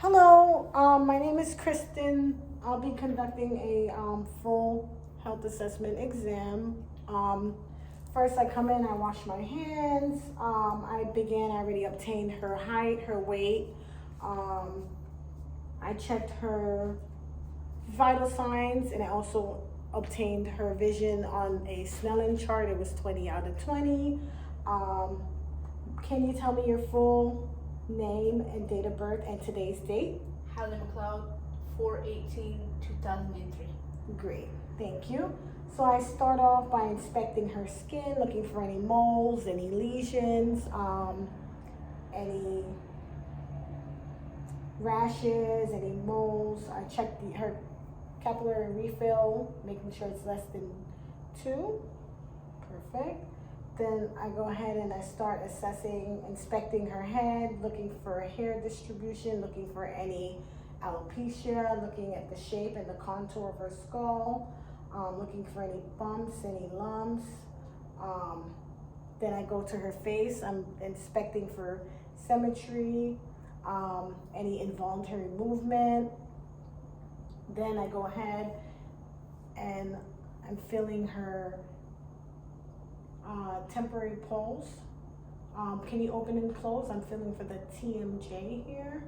Hello, my name is Kristen. I'll be conducting a full health assessment exam. First, I come in, I wash my hands. I already obtained her height, her weight. Um, I checked her vital signs, and I also obtained her vision on a Snellen chart. It was 20 out of 20. Um, can you tell me your full name and date of birth and today's date? Hallie McLeod, 4/18/2003. Great, thank you. So I start off by inspecting her skin, looking for any moles, any lesions, any rashes, any moles. I check her capillary refill, making sure it's less than 2. Perfect. Then I go ahead and I start inspecting her head, looking for hair distribution, looking for any alopecia, looking at the shape and the contour of her skull, looking for any bumps, any lumps. Then I go to her face. I'm inspecting for symmetry, any involuntary movement. Then I go ahead and I'm feeling her temporary pulse. Can you open and close? I'm feeling for the TMJ here.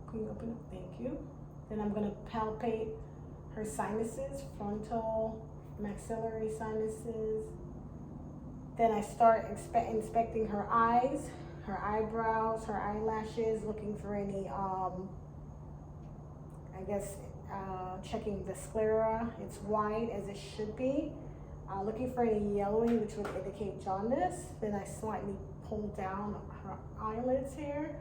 Can you open it? Thank you. Then I'm going to palpate her sinuses, frontal, maxillary sinuses. Then I start inspecting her eyes, her eyebrows, her eyelashes, looking for any, checking the sclera. It's white as it should be. Looking for any yellowing, which would indicate jaundice. Then I slightly pull down her eyelids here,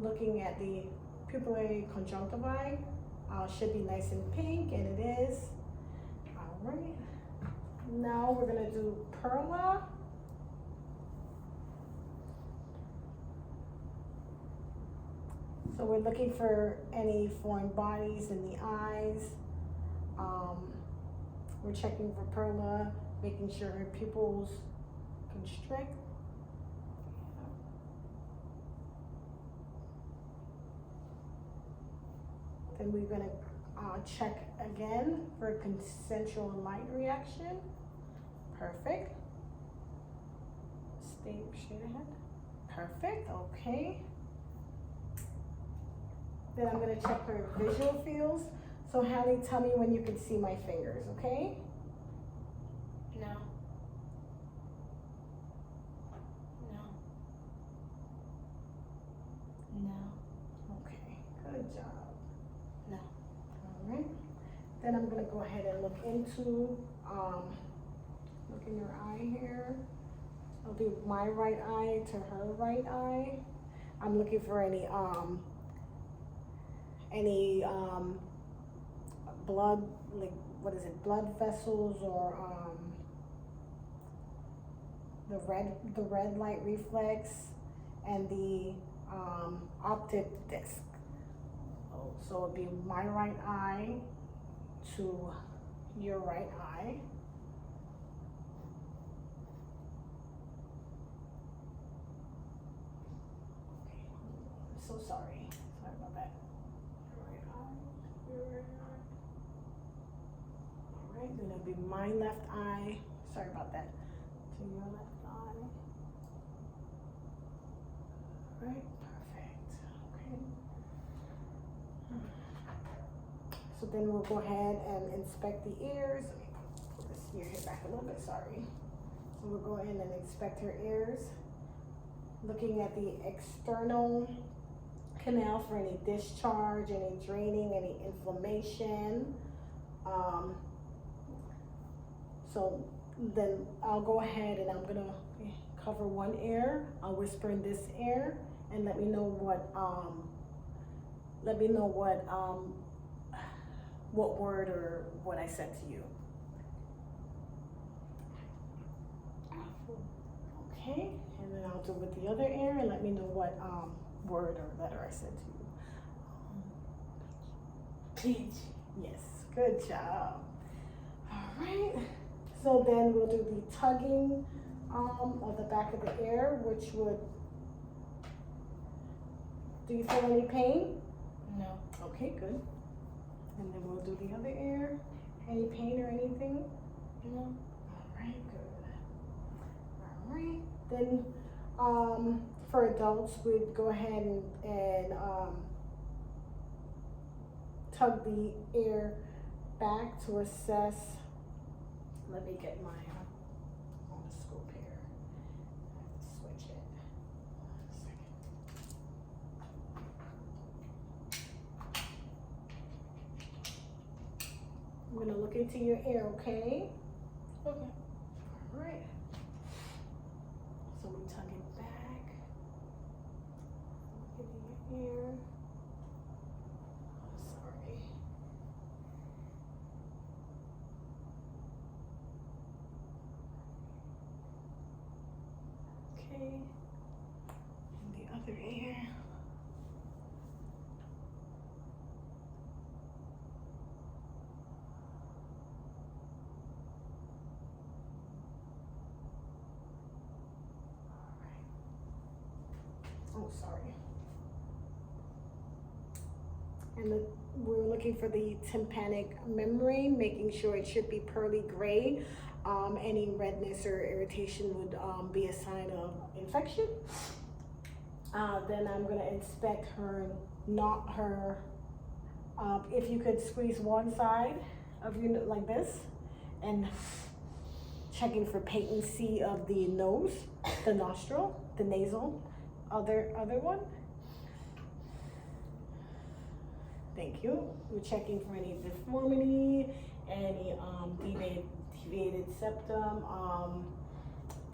looking at the pupillary conjunctivi. Should be nice and pink, and it is. All right. Now we're gonna do Perla. So we're looking for any foreign bodies in the eyes. We're checking for Perla, making sure her pupils constrict. Then we're gonna check again for consensual light reaction. Perfect. Stay straight ahead. Perfect, okay. Then I'm gonna check her visual fields. So Hallie, tell me when you can see my fingers, okay? No. Okay, good job. No. All right. Then I'm gonna go ahead and look into, look in your eye here. It'll be my right eye to her right eye. I'm looking for any blood, like, blood vessels, or the red light reflex, and the optic disc. So it'd be my right eye to your right eye. I'm so sorry. Sorry about that. Right eye, your right eye. All right, then it'll be my left eye. Sorry about that. To your left eye. All right, perfect. Okay. So then we'll go ahead and inspect the ears. Let me pull this ear head back a little bit, sorry. So we'll go in and inspect her ears, looking at the external canal for any discharge, any draining, any inflammation. So then I'll go ahead and I'm gonna cover one ear. I'll whisper in this ear and let me know what word or what I said to you. Okay, and then I'll do with the other ear and let me know what word or letter I said to you. Peach. Yes, good job. All right, so then we'll do the tugging of the back of the ear, which would Do you feel any pain? No. Okay, good. And then we'll do the other ear. Any pain or anything? No. All right, good. All right. Then, for adults, we'd go ahead and tug the ear back to assess. Let me get my otoscope here. I have to switch it. A second. I'm gonna look into your ear, okay? Okay. All right. So we tug it back. Look into your ear. Oh, sorry. Okay. And the other ear. Oh, sorry. And we're looking for the tympanic membrane, making sure it should be pearly gray. Any redness or irritation would be a sign of infection. Then I'm gonna inspect her, not her. If you could squeeze one side of your like this, and checking for patency of the nose, the nostril, the nasal. Other one. Thank you. We're checking for any deformity, any deviated septum.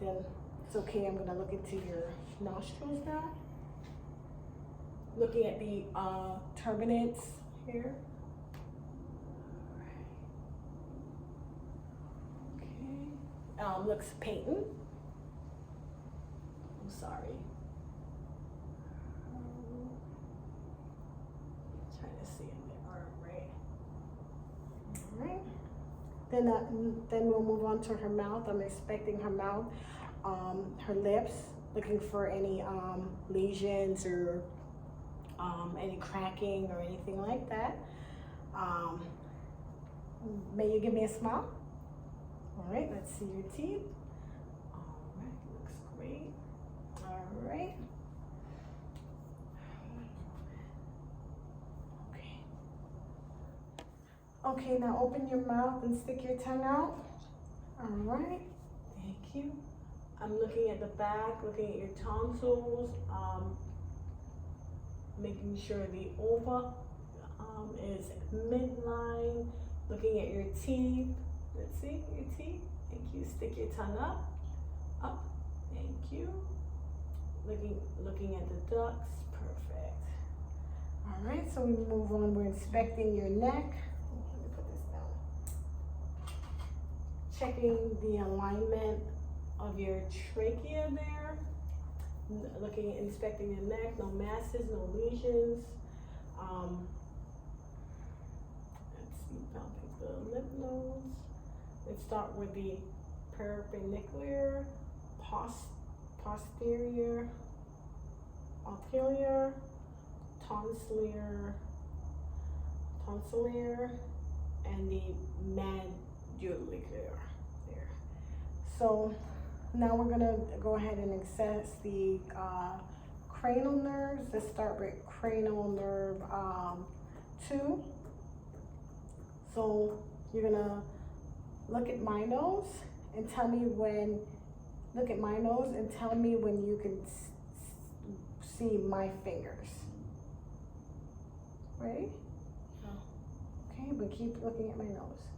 Then it's okay. I'm gonna look into your nostrils now. Looking at the turbinates here. Okay. Looks patent. I'm sorry. Trying to see in the arm, right? All right. Then we'll move on to her mouth. I'm inspecting her mouth, her lips, looking for any lesions or any cracking or anything like that. May you give me a smile? All right, let's see your teeth. All right, looks great. All right. Okay, now open your mouth and stick your tongue out. All right, thank you. I'm looking at the back, looking at your tonsils, making sure the ova is midline, looking at your teeth. Let's see, your teeth. Thank you. Stick your tongue up, up. Thank you. Looking at the ducts. Perfect. All right, so we move on. We're inspecting your neck. Let me put this down. Checking the alignment of your trachea there. Inspecting your neck. No masses, no lesions. Let's see. I'll pick the lymph nodes. Let's start with the perpendicular, posterior, anterior, tonsillar, and the mandibular there. So now we're gonna go ahead and access the cranial nerves. Let's start with cranial nerve 2. So you're gonna look at my nose and tell me when. Look at my nose and tell me when you can see my fingers. Ready? No. Okay, but keep looking at my nose.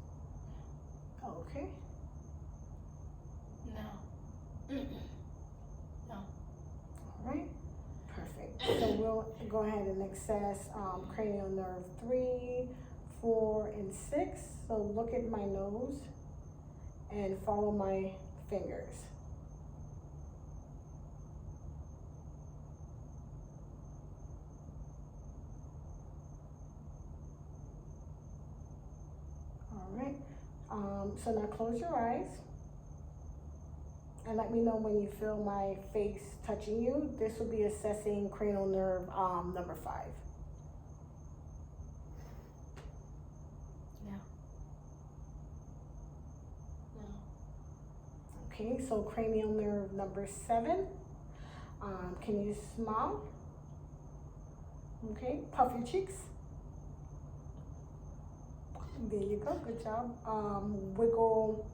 Okay. No. No. All right. Perfect. So we'll go ahead and access cranial nerve 3, 4, and 6. So look at my nose and follow my fingers. All right. So now close your eyes. and let me know when you feel my face touching you. This will be assessing cranial nerve number 5. No. No. Okay, so cranial nerve number 7. Can you smile? Okay, puff your cheeks. There you go, good job. Wiggle.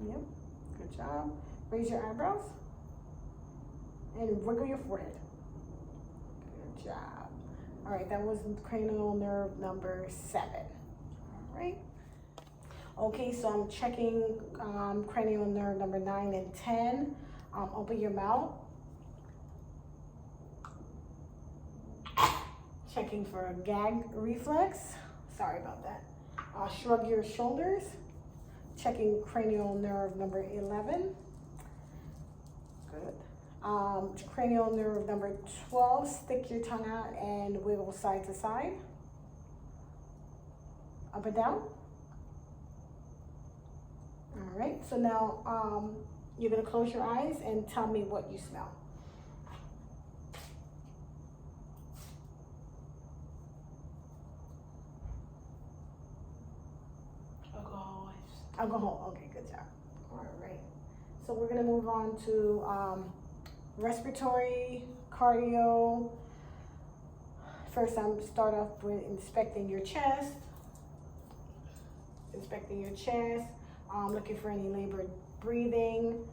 Yep, good job. Raise your eyebrows. And wiggle your forehead. Good job. All right, that was cranial nerve number 7. All right. Okay, so I'm checking cranial nerve number 9 and 10. Open your mouth. Checking for a gag reflex. Sorry about that. Shrug your shoulders. Checking cranial nerve number 11. Good. Cranial nerve number 12. Stick your tongue out and wiggle side to side. Up and down. All right, so now you're gonna close your eyes and tell me what you smell. Alcohol, okay, good job. All right, so we're gonna move on to respiratory, cardio. First, I'm start off with inspecting your chest. Looking for any labored breathing.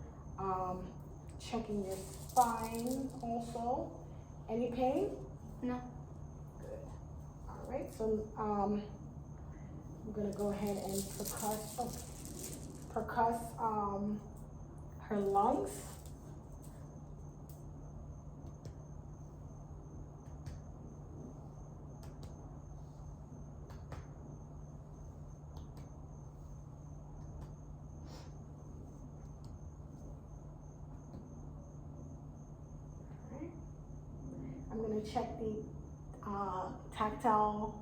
Checking your spine also. Any pain? No. Good. All right, so I'm gonna go ahead and percuss her lungs. I'm going to check the tactile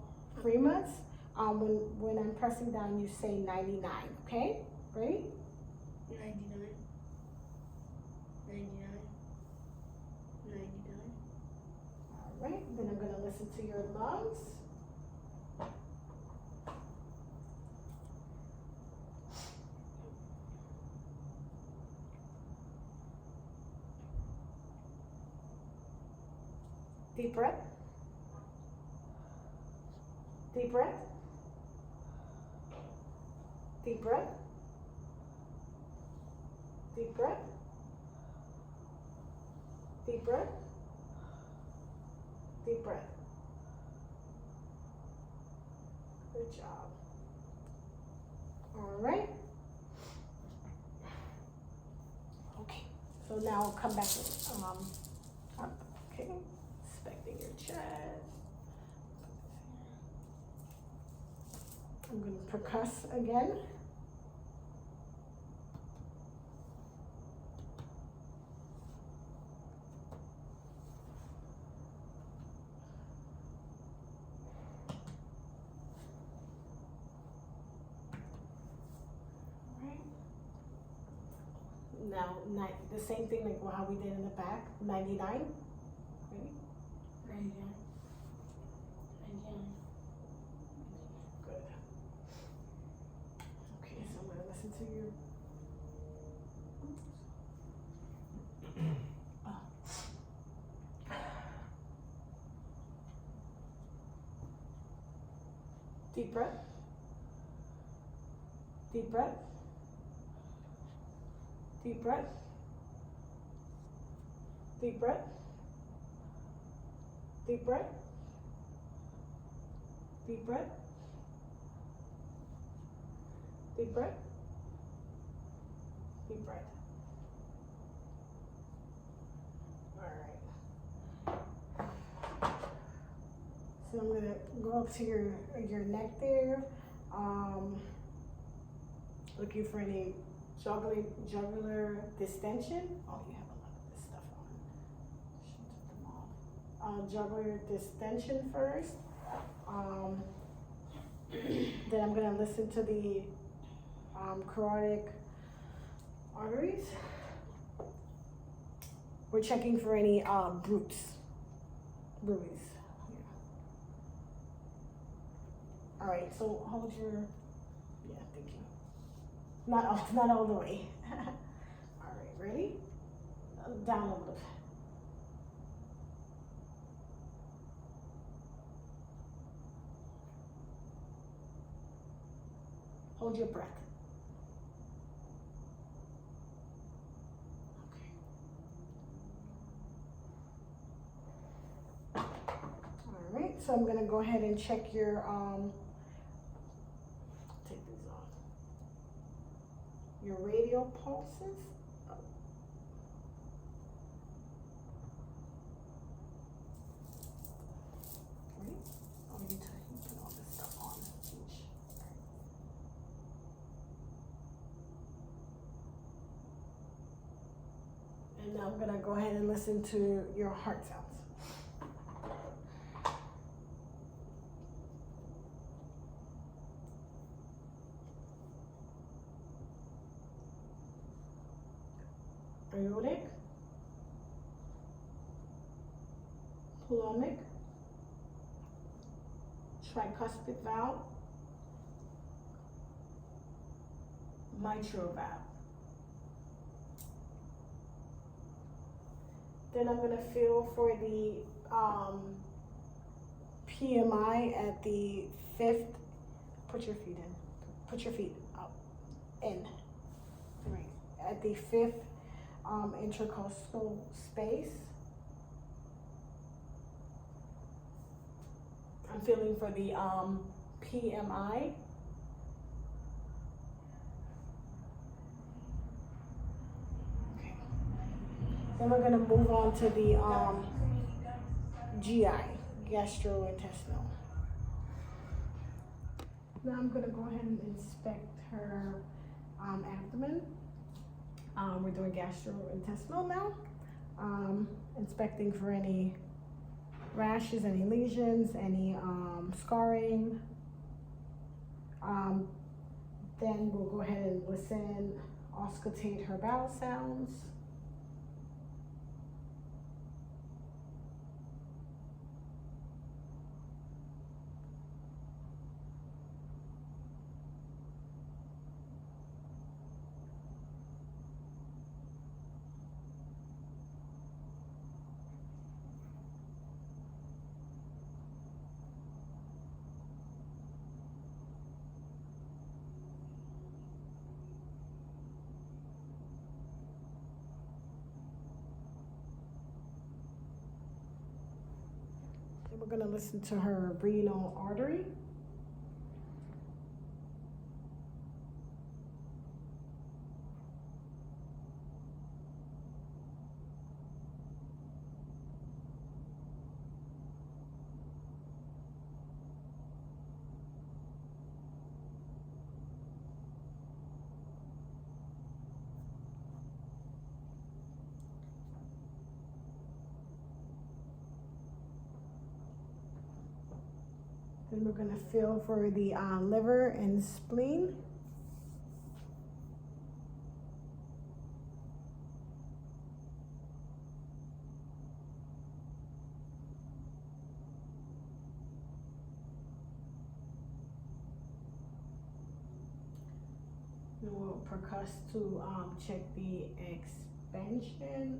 frequency. When I'm pressing down, you say 99, okay? Ready? 99. 99. 99. All right, then I'm going to listen to your lungs. Deep breath. Deep breath. Deep breath. Deep breath. Deep breath. Deep breath. Good job. All right. Okay. So now come back up. Okay. Inspecting your chest. I'm going to percuss again. Now, the same thing like how we did in the back, 99. Ready? 99. 99. Good. Okay, so I'm going to listen to you. Deep breath. Deep breath. Deep breath. Deep breath. Deep breath. Deep breath. Deep breath. Deep breath. All right. So I'm gonna go up to your neck there. Looking for any jugular distension. Oh, you have a lot of this stuff on. Should took them off. Jugular distension first. Then I'm gonna listen to the carotid arteries. We're checking for any bruits. Bruise. Yeah. All right, so hold your, yeah, thank you. Not all the way. All right, ready? Down a little. Hold your breath. Okay. All right, so I'm gonna go ahead and check your, take these off. Your radial pulses. Ready? Oh, you need to put all this stuff on. Each. And now I'm gonna go ahead and listen to your heart sounds. Aortic, pulmonic, tricuspid valve, mitral valve. Then I'm gonna feel for the PMI at the 5th. Put your feet in. Put your feet up, in. Right. At the 5th intercostal space. I'm feeling for the PMI. Okay. Then we're gonna move on to the GI, gastrointestinal. Now I'm gonna go ahead and inspect her abdomen. We're doing gastrointestinal now. Inspecting for any rashes, any lesions, any scarring. Then we'll go ahead and listen, auscultate her bowel sounds. We're going to listen to her renal artery. Then we're going to feel for the liver and spleen. Then we'll percuss to check the expansion,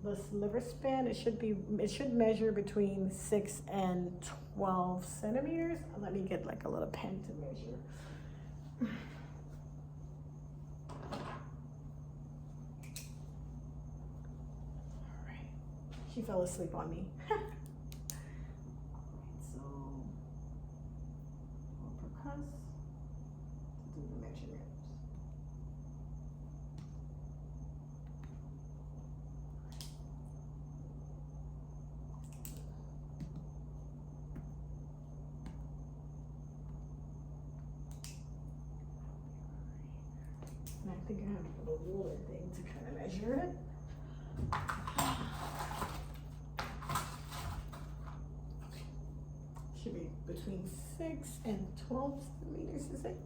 the liver span. It should measure between 6 and 12 centimeters. Let me get like a little pen to measure. All right, she fell asleep on me. So we'll percuss to do the measurements. And I think I have a little ruler thing to kind of measure it. Okay. Should be between 6 and 12 centimeters, is it?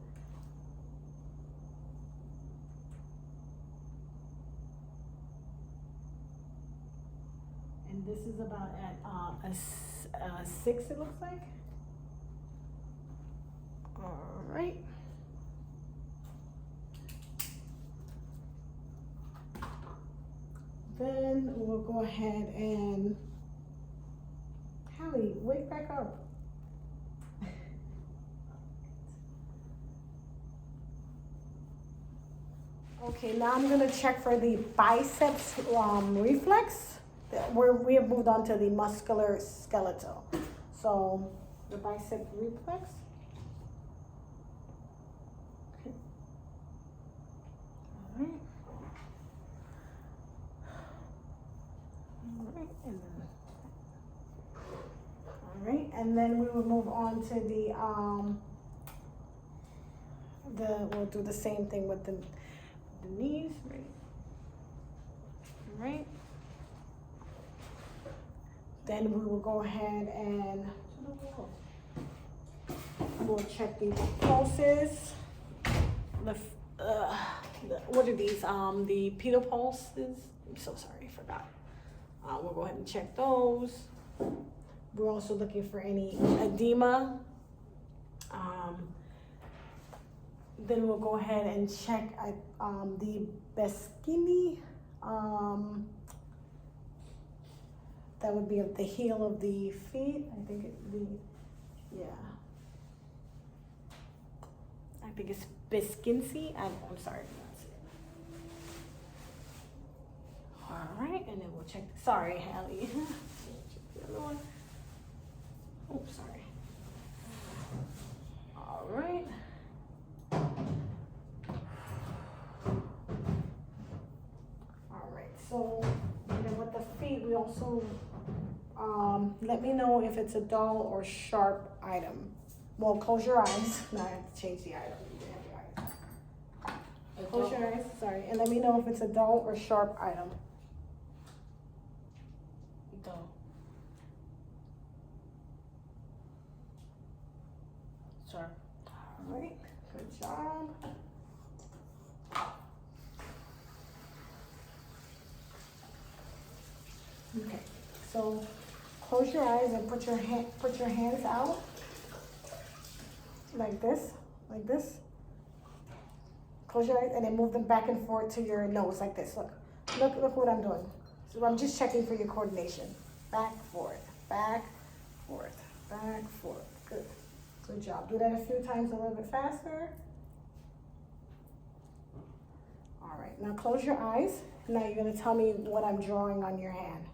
this is about at a 6, it looks like. All right. Then we'll go ahead and, Hallie, wake back up. Okay, now I'm gonna check for the biceps reflex. We have moved on to the muscular skeletal. So the bicep reflex. Okay. All right. All right, and then we will move on to we'll do the same thing with the knees, right? All right. Then we will go ahead and we'll check the pulses. What are these? The pedal pulses. I'm so sorry, I forgot. We'll go ahead and check those. We're also looking for any edema. Then we'll go ahead and check the Beschini. That would be at the heel of the feet. I think I think it's Biskinsi. I'm sorry. That's it. All right, and then we'll check. Sorry, Hallie. The other one. Oh, sorry. All right. All right. So, and then with the feet, we also let me know if it's a dull or sharp item. Well, close your eyes. Now I have to change the item. You have the item. Close your eyes. Sorry, and let me know if it's a dull or sharp item. Dull. Sharp. All right. Good job. Okay. So close your eyes and put your hands out like this, like this. Close your eyes and then move them back and forth to your nose like this. Look what I'm doing. So I'm just checking for your coordination. Back, forth, back, forth, back, forth. Good. Good job. Do that a few times a little bit faster. All right. Now close your eyes. Now you're going to tell me what I'm drawing on your hand.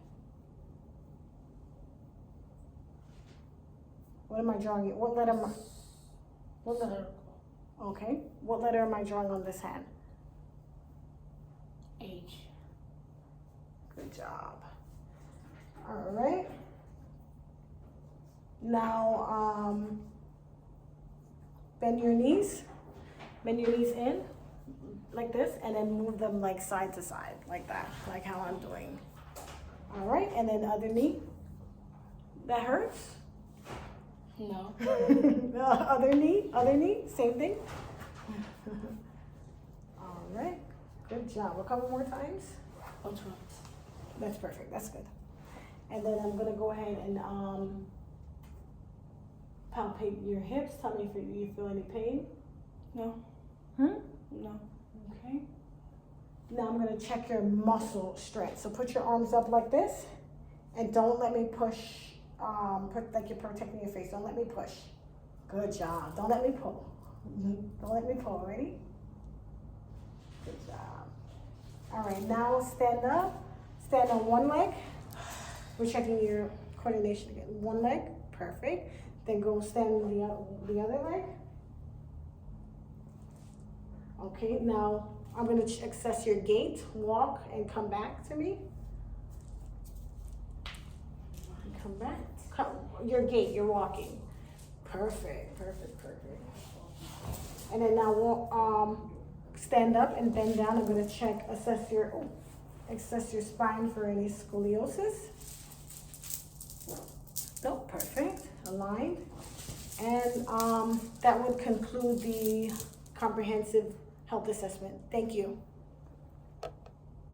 What am I drawing? What letter am I? What letter? Okay. What letter am I drawing on this hand? H. Good job. All right. Now, bend your knees. Bend your knees in, like this, and then move them like side to side, like that, like how I'm doing. All right, and then other knee. That hurts? No. Other knee, same thing. All right, good job. A couple more times. Which ones? That's perfect, that's good. And then I'm gonna go ahead and palpate your hips. Tell me if you feel any pain. No. No. Okay. Now I'm gonna check your muscle strength. So put your arms up like this, and don't let me push. Put like you're protecting your face. Don't let me push. Good job. Don't let me pull. Don't let me pull. Ready? Good job. All right. Now stand up. Stand on one leg. We're checking your coordination again. One leg. Perfect. Then go stand on the other leg. Okay, now I'm going to assess your gait, walk, and come back to me. Come back. Your gait, you're walking. Perfect, perfect, perfect. And then now walk, stand up and bend down. I'm going to assess your spine for any scoliosis. Nope, perfect, aligned. And that would conclude the comprehensive health assessment. Thank you.